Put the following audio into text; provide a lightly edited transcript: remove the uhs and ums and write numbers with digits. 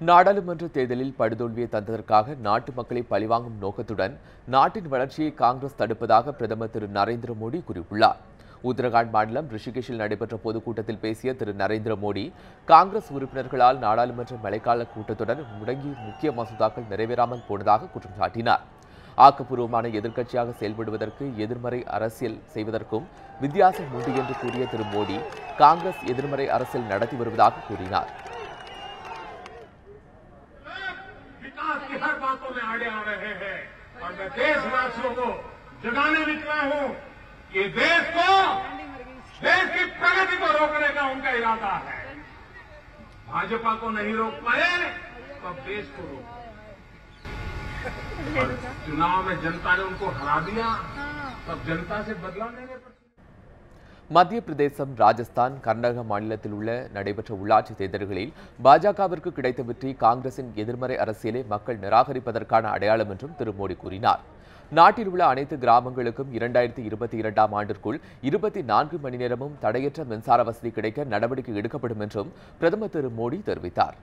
நாடாளுமன்ற தேர்தலில் படுதோல்வியை தந்ததற்காக நாட்டு மக்களை பழிவாங்கும் நோக்கத்துடன் நாட்டின் வளர்ச்சியை காங்கிரஸ் தடுப்பதாக பிரதமர் திரு நரேந்திர மோடி கூறியுள்ளார். உத்தரகாண்ட் மாநிலம் ரிஷிகேஷில் நடைபெற்ற பொதுக்கூட்டத்தில் பேசிய திரு நரேந்திர மோடி, காங்கிரஸ் உறுப்பினர்களால் நாடாளுமன்ற மழைக்கால கூட்டத்தொடர் முடங்கி முக்கிய மசோதாக்கள் நிறைவேறாமல் போனதாக குற்றம் சாட்டினார். ஆக்கப்பூர்வமான எதிர்க்கட்சியாக செயல்படுவதற்கு எதிர்மறை அரசியல் செய்வதற்கும் வித்தியாசம் உண்டு என்று கூறிய திரு மோடி, காங்கிரஸ் எதிர்மறை அரசியல் நடத்தி வருவதாக கூறினார். की हर बातों में आड़े आ रहे हैं और मैं देशवासियों को जगाने निकला हूं कि देश की प्रगति को रोकने का उनका इरादा है। भाजपा को नहीं रोक पाए तो अब देश को रोक। चुनाव में जनता ने उनको हरा दिया, तब जनता से बदला लेने पर மத்திய பிரதேசம், ராஜஸ்தான், கர்நாடக மாநிலத்தில் உள்ள நடைபெற்ற உள்ளாட்சி தேர்தல்களில் பாஜகவிற்கு கிடைத்த வெற்றி காங்கிரசின் எதிர்மறை அரசியலை மக்கள் நிராகரிப்பதற்கான அடையாளம் என்றும் திரு மோடி கூறினார். நாட்டில் உள்ள அனைத்து கிராமங்களுக்கும் 2022ஆம் ஆண்டிற்குள் 24 மணி நேரமும் தடையற்ற மின்சார வசதி கிடைக்க நடவடிக்கை எடுக்கப்படும் என்றும் பிரதமர் திரு மோடி தெரிவித்தார்.